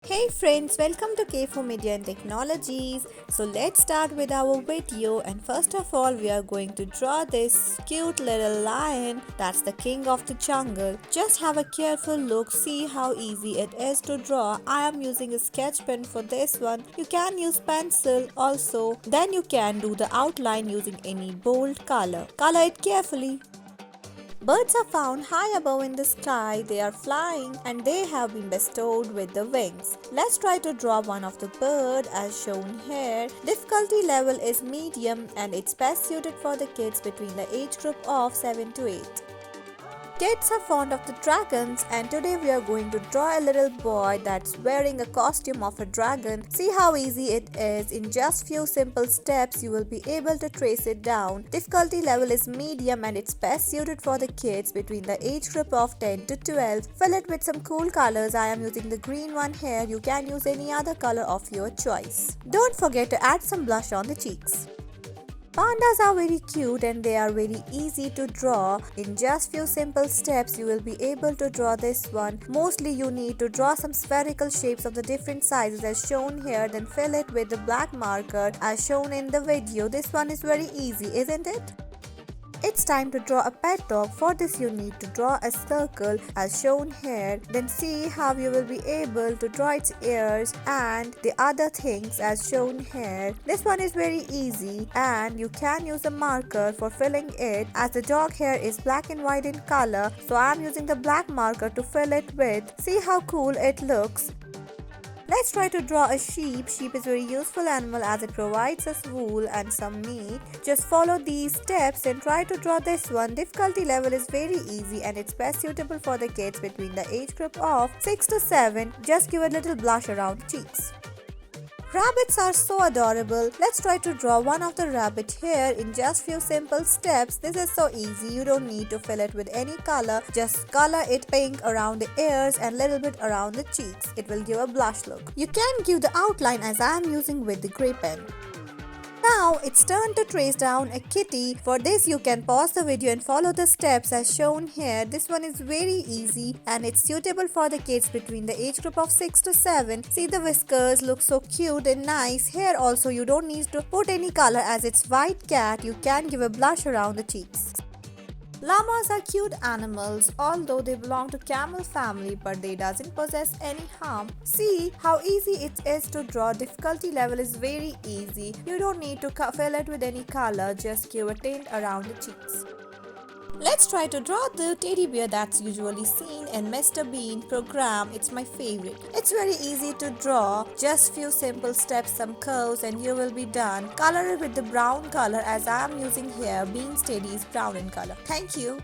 Hey friends, welcome to K4 Media and Technologies. So let's start with our video, and first of all we are going to draw this cute little lion that's the king of the jungle. Just have a careful look, see how easy it is to draw. I am using a sketch pen for this one. You can use pencil also. Then you can do the outline using any bold color. Color it carefully. Birds are found high above in the sky. They are flying and they have been bestowed with the wings. Let's try to draw one of the bird as shown here. Difficulty level is medium and it's best suited for the kids between the age group of 7 to 8. Kids are fond of the dragons, and today we are going to draw a little boy that's wearing a costume of a dragon. See how easy it is. In just few simple steps you will be able to trace it down. Difficulty level is medium and it's best suited for the kids between the age group of 10 to 12. Fill it with some cool colors. I am using the green one here. You can use any other color of your choice. Don't forget to add some blush on the cheeks. Pandas are very cute and they are very easy to draw. In just few simple steps you will be able to draw this one. Mostly you need to draw some spherical shapes of the different sizes as shown here, then fill it with the black marker as shown in the video. This one is very easy, isn't it? It's time to draw a pet dog. For this you need to draw a circle as shown here. Then see how you will be able to draw its ears and the other things as shown here. This one is very easy and you can use a marker for filling it, as the dog hair is black and white in color. So I am using the black marker to fill it with. See how cool it looks. Let's try to draw a sheep. Sheep is a very useful animal as it provides us wool and some meat. Just follow these steps and try to draw this one. Difficulty level is very easy and it's best suitable for the kids between the age group of 6 to 7. Just give a little blush around the cheeks. Rabbits are so adorable. Let's try to draw one of the rabbit here in just few simple steps. This is so easy. You don't need to fill it with any color. Just color it pink around the ears and little bit around the cheeks. It will give a blush look. You can give the outline as I am using with the gray pen. Now it's turn to trace down a kitty. For this you can pause the video and follow the steps as shown here. This one is very easy and it's suitable for the kids between the age group of 6 to 7. See, the whiskers look so cute and nice. Here also you don't need to put any color as it's white cat. You can give a blush around the cheeks. Llamas are cute animals, although they belong to camel family, but they doesn't possess any harm. See how easy it is to draw. Difficulty level is very easy. You don't need to fill it with any color, just give a tint around the cheeks. Let's try to draw the teddy bear that's usually seen in Mr. Bean program. It's my favorite. It's very easy to draw. Just few simple steps, some curves and you will be done. Color it with the brown color as I am using here. Bean's teddy is brown in color. Thank you.